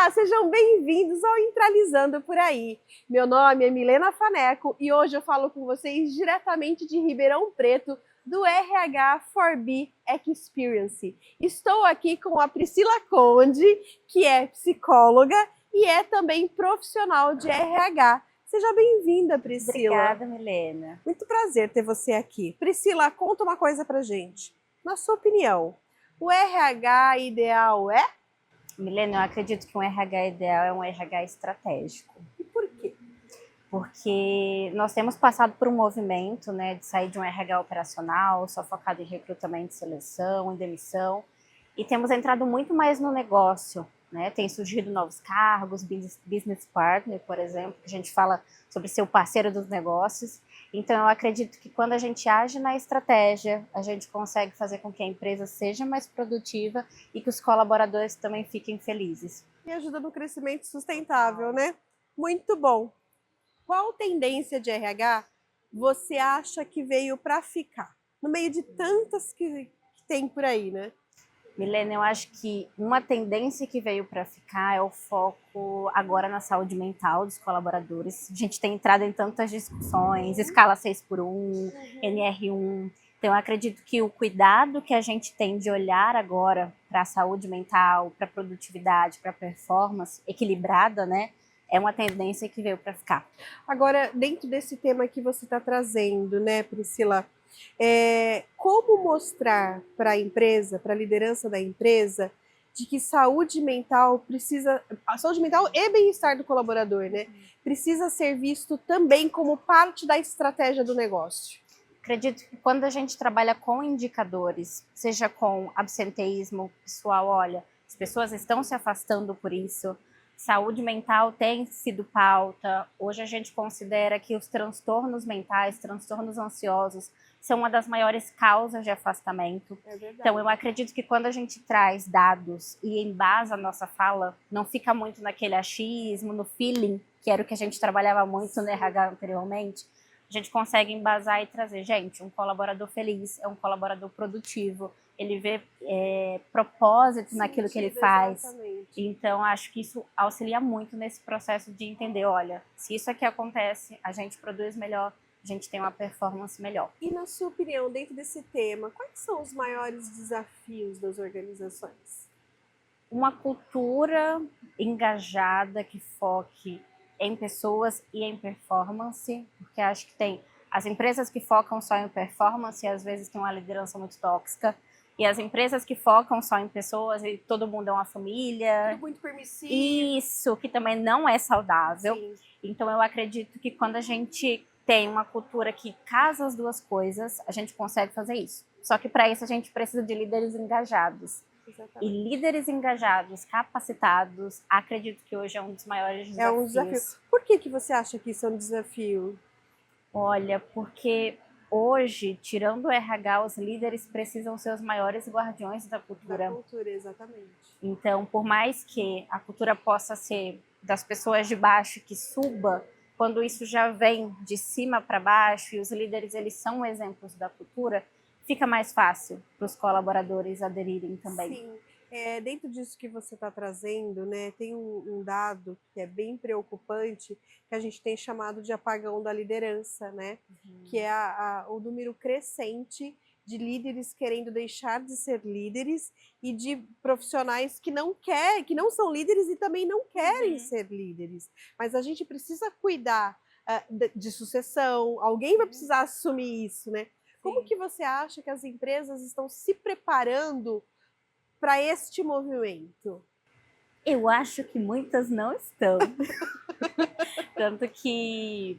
Olá, sejam bem-vindos ao Entralizando por Aí. Meu nome é Milena Faneco e hoje eu falo com vocês diretamente de Ribeirão Preto, do RH4B Experience. Estou aqui com a Priscila Conde, que é psicóloga e é também profissional de RH. Seja bem-vinda, Priscila. Obrigada, Milena. Muito prazer ter você aqui. Priscila, conta uma coisa pra gente. Na sua opinião, o RH ideal é? Milena, eu acredito que um RH ideal é um RH estratégico. E por quê? Porque nós temos passado por um movimento, né, de sair de um RH operacional, só focado em recrutamento, seleção, em demissão, e temos entrado muito mais no negócio, né? Tem surgido novos cargos, business partner, por exemplo, que a gente fala sobre ser o parceiro dos negócios. Então, eu acredito que quando a gente age na estratégia, a gente consegue fazer com que a empresa seja mais produtiva e que os colaboradores também fiquem felizes. E ajuda no crescimento sustentável, né? Muito bom. Qual tendência de RH você acha que veio para ficar? No meio de tantas que tem por aí, né? Milena, eu acho que uma tendência que veio para ficar é o foco agora na saúde mental dos colaboradores. A gente tem entrado em tantas discussões, escala 6x1, NR1. Então, eu acredito que o cuidado que a gente tem de olhar agora para a saúde mental, para a produtividade, para a performance equilibrada, né, é uma tendência que veio para ficar. Agora, dentro desse tema que você está trazendo, né, Priscila, como mostrar para a empresa, para a liderança da empresa, de que saúde mental precisa, a saúde mental e bem-estar do colaborador, né, precisa ser visto também como parte da estratégia do negócio? Acredito que quando a gente trabalha com indicadores, seja com absenteísmo, pessoal, olha, as pessoas estão se afastando por isso, saúde mental tem sido pauta, hoje a gente considera que os transtornos mentais, transtornos ansiosos, são uma das maiores causas de afastamento. É verdade. Então, eu acredito que quando a gente traz dados e embasa a nossa fala, não fica muito naquele achismo, no feeling, que era o que a gente trabalhava muito no RH anteriormente, a gente consegue embasar e trazer, gente, um colaborador feliz é um colaborador produtivo, ele vê propósito naquilo que ele faz. Exatamente. Então, acho que isso auxilia muito nesse processo de entender, olha, se isso aqui acontece, a gente produz melhor, a gente tem uma performance melhor. E na sua opinião, dentro desse tema, quais são os maiores desafios das organizações? Uma cultura engajada que foque em pessoas e em performance, porque acho que tem as empresas que focam só em performance, às vezes tem uma liderança muito tóxica, e as empresas que focam só em pessoas e todo mundo é uma família. Tudo muito permissivo. Isso, que também não é saudável. Sim. Então eu acredito que quando a gente tem uma cultura que casa as duas coisas, a gente consegue fazer isso. Só que para isso a gente precisa de líderes engajados. Exatamente. E líderes engajados, capacitados, acredito que hoje é um dos maiores desafios. É um desafio. Por que você acha que isso é um desafio? Olha, porque hoje, tirando o RH, os líderes precisam ser os maiores guardiões da cultura. Da cultura, exatamente. Então, por mais que a cultura possa ser das pessoas de baixo que suba, quando isso já vem de cima para baixo e os líderes eles são exemplos da cultura, fica mais fácil para os colaboradores aderirem também. Sim. Dentro disso que você está trazendo, né, tem um dado que é bem preocupante, que a gente tem chamado de apagão da liderança, né? Que é o número crescente de líderes querendo deixar de ser líderes e de profissionais que não são líderes e também não querem ser líderes. Mas a gente precisa cuidar de sucessão, alguém vai precisar assumir isso, né? Como que você acha que as empresas estão se preparando para este movimento? Eu acho que muitas não estão. Tanto que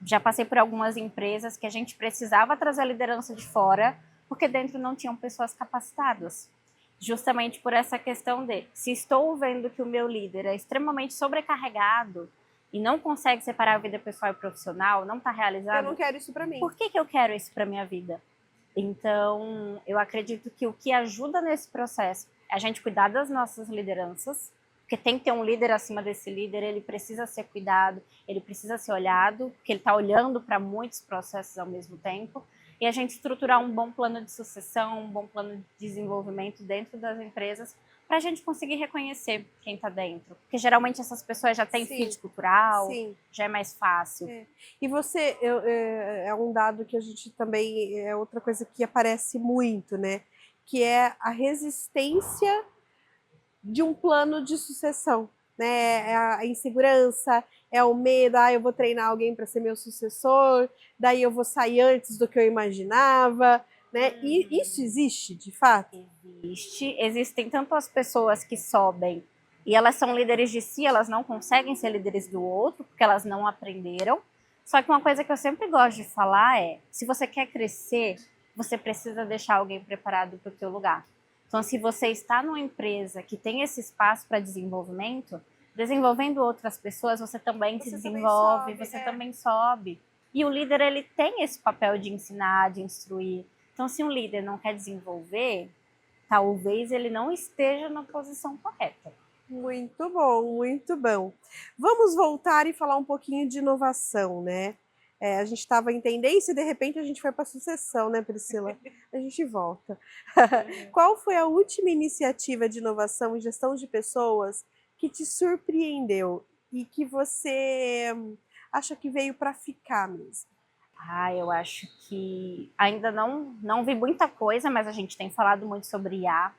já passei por algumas empresas que a gente precisava trazer a liderança de fora, porque dentro não tinham pessoas capacitadas. Justamente por essa questão de, se estou vendo que o meu líder é extremamente sobrecarregado e não consegue separar a vida pessoal e profissional, não está realizado. Eu não quero isso para mim. Por que eu quero isso para minha vida? Então, eu acredito que o que ajuda nesse processo é a gente cuidar das nossas lideranças, porque tem que ter um líder acima desse líder, ele precisa ser cuidado, ele precisa ser olhado, porque ele está olhando para muitos processos ao mesmo tempo, e a gente estruturar um bom plano de sucessão, um bom plano de desenvolvimento dentro das empresas, para a gente conseguir reconhecer quem está dentro. Porque geralmente essas pessoas já têm fit cultural, já é mais fácil. E você, é um dado que a gente também, é outra coisa que aparece muito, né? Que é a resistência de um plano de sucessão, né? É a insegurança, é o medo, eu vou treinar alguém para ser meu sucessor, daí eu vou sair antes do que eu imaginava, né? E isso existe, de fato? Existe. Existem tanto as pessoas que sobem e elas são líderes de si, elas não conseguem ser líderes do outro, porque elas não aprenderam. Só que uma coisa que eu sempre gosto de falar é, se você quer crescer, você precisa deixar alguém preparado para o teu lugar. Então, se você está numa empresa que tem esse espaço para desenvolvimento, desenvolvendo outras pessoas, você também se desenvolve, você também sobe. E o líder, ele tem esse papel de ensinar, de instruir. Então, se um líder não quer desenvolver, talvez ele não esteja na posição correta. Muito bom, muito bom. Vamos voltar e falar um pouquinho de inovação, né? A gente estava em tendência e de repente a gente foi para sucessão, né, Priscila? A gente volta. Qual foi a última iniciativa de inovação e gestão de pessoas que te surpreendeu e que você acha que veio para ficar mesmo? Eu acho que ainda não vi muita coisa, mas a gente tem falado muito sobre IA.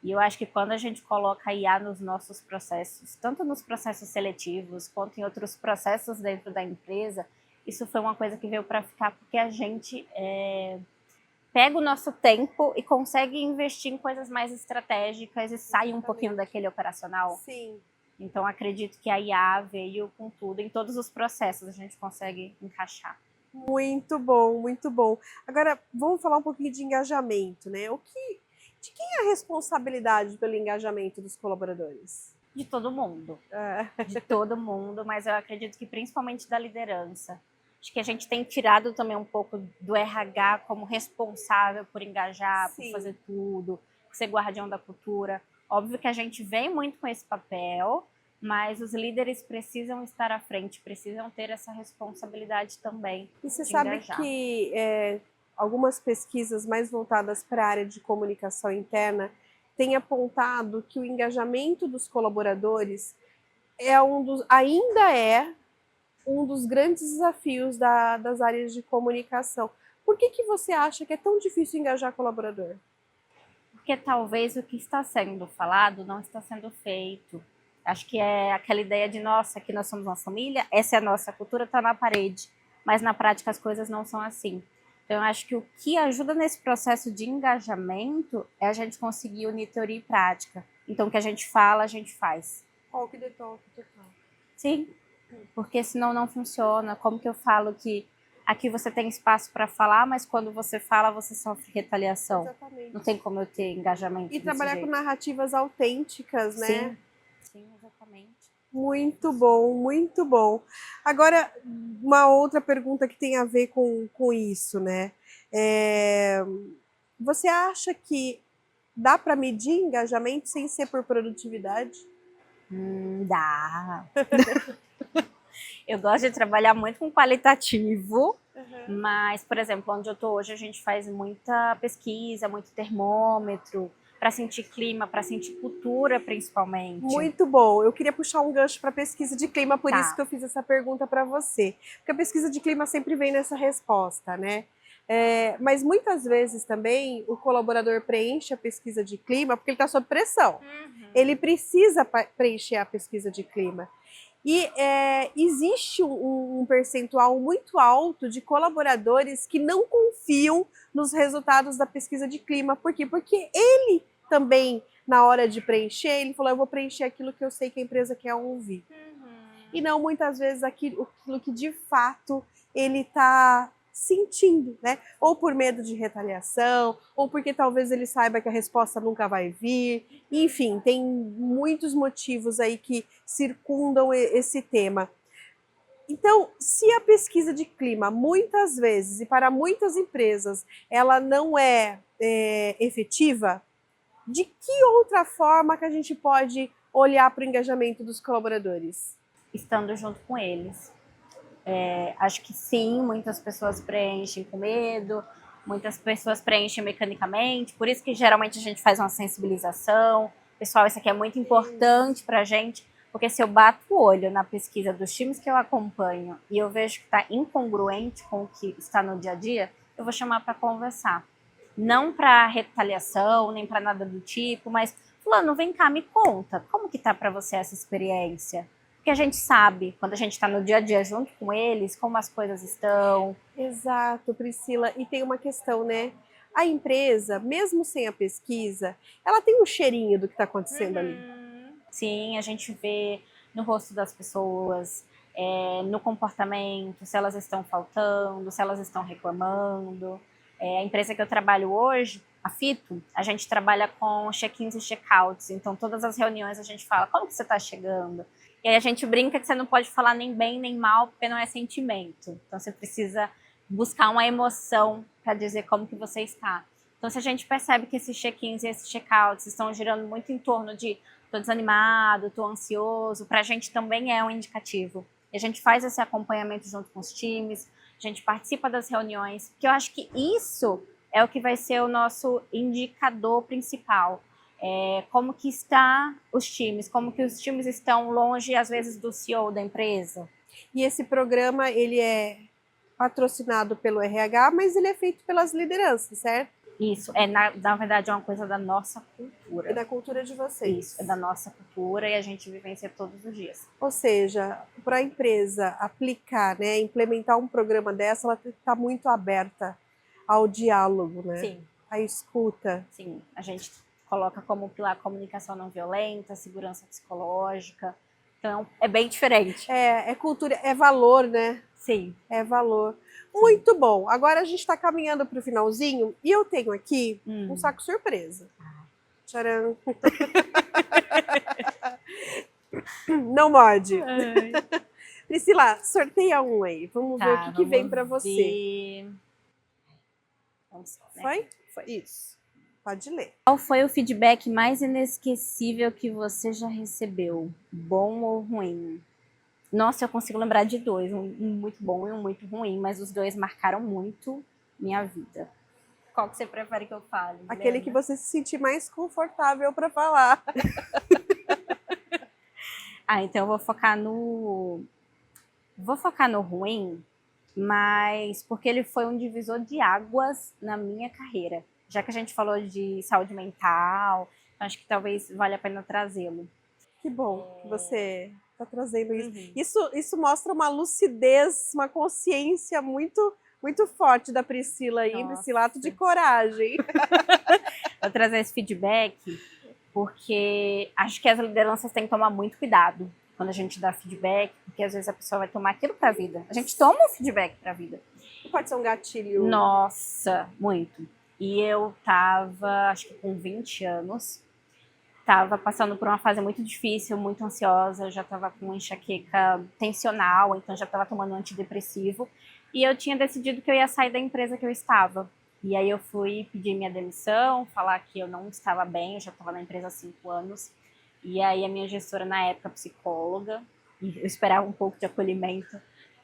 E eu acho que quando a gente coloca IA nos nossos processos, tanto nos processos seletivos quanto em outros processos dentro da empresa, isso foi uma coisa que veio para ficar, porque a gente pega o nosso tempo e consegue investir em coisas mais estratégicas e sai um pouquinho daquele operacional. Sim. Então, acredito que a IA veio com tudo, em todos os processos a gente consegue encaixar. Muito bom, muito bom. Agora, vamos falar um pouquinho de engajamento, né? De quem é a responsabilidade pelo engajamento dos colaboradores? De todo mundo. De todo mundo, mas eu acredito que principalmente da liderança. Acho que a gente tem tirado também um pouco do RH como responsável por engajar, por fazer tudo, por ser guardião da cultura. Óbvio que a gente vem muito com esse papel, mas os líderes precisam estar à frente, precisam ter essa responsabilidade também. E você sabe engajar. Que algumas pesquisas mais voltadas para a área de comunicação interna têm apontado que o engajamento dos colaboradores ainda é um dos grandes desafios das áreas de comunicação. Por que você acha que é tão difícil engajar colaborador? Porque talvez o que está sendo falado não está sendo feito. Acho que é aquela ideia de, nossa, aqui nós somos uma família, essa é a nossa cultura, está na parede. Mas na prática as coisas não são assim. Então eu acho que o que ajuda nesse processo de engajamento é a gente conseguir unir teoria e prática. Então o que a gente fala, a gente faz. Walk the talk, total. Sim, porque senão não funciona. Como que eu falo que aqui você tem espaço para falar, mas quando você fala, você sofre retaliação. Exatamente. Não tem como eu ter engajamento. E trabalhar com narrativas autênticas, né? Sim, exatamente. Muito bom, muito bom. Agora, uma outra pergunta que tem a ver com isso, né? Você acha que dá para medir engajamento sem ser por produtividade? Dá. Eu gosto de trabalhar muito com qualitativo, mas, por exemplo, onde eu estou hoje, a gente faz muita pesquisa, muito termômetro, para sentir clima, para sentir cultura, principalmente. Muito bom. Eu queria puxar um gancho para pesquisa de clima, por isso que eu fiz essa pergunta para você. Porque a pesquisa de clima sempre vem nessa resposta, né? Mas muitas vezes também o colaborador preenche a pesquisa de clima porque ele está sob pressão. Ele precisa preencher a pesquisa de clima. E existe um percentual muito alto de colaboradores que não confiam nos resultados da pesquisa de clima. Por quê? Porque ele também, na hora de preencher, ele falou, eu vou preencher aquilo que eu sei que a empresa quer ouvir. E não, muitas vezes, aquilo que de fato ele está sentindo, né? Ou por medo de retaliação, ou porque talvez ele saiba que a resposta nunca vai vir. Enfim, tem muitos motivos aí que circundam esse tema. Então, se a pesquisa de clima, muitas vezes, e para muitas empresas, ela não é efetiva, de que outra forma que a gente pode olhar para o engajamento dos colaboradores? Estando junto com eles. Acho que sim, muitas pessoas preenchem com medo, muitas pessoas preenchem mecanicamente, por isso que geralmente a gente faz uma sensibilização, pessoal, isso aqui é muito importante para a gente, porque se eu bato o olho na pesquisa dos times que eu acompanho e eu vejo que está incongruente com o que está no dia a dia, eu vou chamar para conversar. Não para retaliação, nem para nada do tipo, mas, fulano, vem cá, me conta, como que tá para você essa experiência? Porque a gente sabe, quando a gente está no dia a dia junto com eles, como as coisas estão. Exato, Priscila. E tem uma questão, né? A empresa, mesmo sem a pesquisa, ela tem um cheirinho do que está acontecendo ali. Sim, a gente vê no rosto das pessoas, no comportamento, se elas estão faltando, se elas estão reclamando. A empresa que eu trabalho hoje, a Fito, a gente trabalha com check-ins e check-outs. Então, todas as reuniões a gente fala, como que você está chegando? E aí a gente brinca que você não pode falar nem bem nem mal, porque não é sentimento. Então, você precisa buscar uma emoção para dizer como que você está. Então, se a gente percebe que esses check-ins e esses check-outs estão girando muito em torno de tô desanimado, tô ansioso, para a gente também é um indicativo. E a gente faz esse acompanhamento junto com os times, a gente participa das reuniões, que eu acho que isso é o que vai ser o nosso indicador principal. Como que está os times, como que os times estão longe, às vezes, do CEO da empresa. E esse programa, ele é patrocinado pelo RH, mas ele é feito pelas lideranças, certo? Isso, na verdade é uma coisa da nossa cultura. É da cultura de vocês. Isso, é da nossa cultura e a gente vivencia todos os dias. Ou seja, para a empresa aplicar, né, implementar um programa dessa, ela está muito aberta ao diálogo, né? Sim. À escuta. Sim, a gente coloca como pilar comunicação não violenta, segurança psicológica. Então, é bem diferente. É cultura, é valor, né? Sim. É valor. Muito bom. Agora a gente está caminhando para o finalzinho e eu tenho aqui um saco surpresa. Tcharam! Não morde. Priscila, sorteia um aí. Vamos ver o que vem para você. Vamos, né? Foi? Isso. Pode ler. Qual foi o feedback mais inesquecível que você já recebeu? Bom ou ruim? Nossa, eu consigo lembrar de dois, um muito bom e um muito ruim, mas os dois marcaram muito minha vida. Qual que você prefere que eu fale? Aquele que você se sentir mais confortável para falar. Então eu vou focar no ruim, mas porque ele foi um divisor de águas na minha carreira. Já que a gente falou de saúde mental, acho que talvez valha a pena trazê-lo. Que bom que você está trazendo isso. Isso mostra uma lucidez, uma consciência muito forte da Priscila aí, Priscila, ato de coragem. Vou trazer esse feedback porque acho que as lideranças têm que tomar muito cuidado quando a gente dá feedback, porque às vezes a pessoa vai tomar aquilo para a vida. A gente toma um feedback para a vida. Pode ser um gatilho. Nossa, muito. E eu tava, acho que com 20 anos, tava passando por uma fase muito difícil, muito ansiosa, eu já tava com enxaqueca tensional, então já tava tomando antidepressivo, e eu tinha decidido que eu ia sair da empresa que eu estava. E aí eu fui pedir minha demissão, falar que eu não estava bem, eu já estava na empresa há 5 anos, e aí a minha gestora na época, psicóloga, e eu esperava um pouco de acolhimento,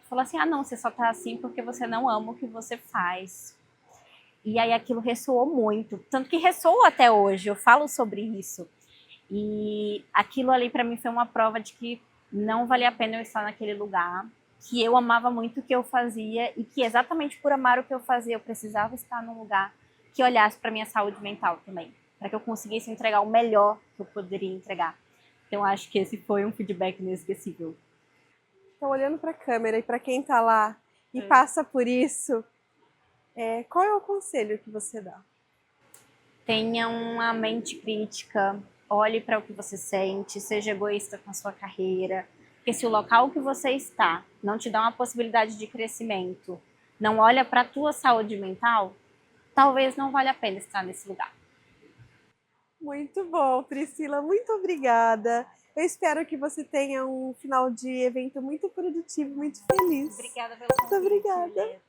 falou assim, não, você só tá assim porque você não ama o que você faz. E aí aquilo ressoou muito, tanto que ressoa até hoje, eu falo sobre isso. E aquilo ali para mim foi uma prova de que não valia a pena eu estar naquele lugar, que eu amava muito o que eu fazia e que exatamente por amar o que eu fazia, eu precisava estar num lugar que olhasse para minha saúde mental também, para que eu conseguisse entregar o melhor que eu poderia entregar. Então acho que esse foi um feedback inesquecível. Então, olhando para a câmera e para quem está lá e passa por isso, qual é o conselho que você dá? Tenha uma mente crítica, olhe para o que você sente, seja egoísta com a sua carreira, porque se o local que você está não te dá uma possibilidade de crescimento, não olha para a tua saúde mental, talvez não valha a pena estar nesse lugar. Muito bom, Priscila, muito obrigada. Eu espero que você tenha um final de evento muito produtivo, muito feliz. Obrigada pelo convite. Muito obrigada.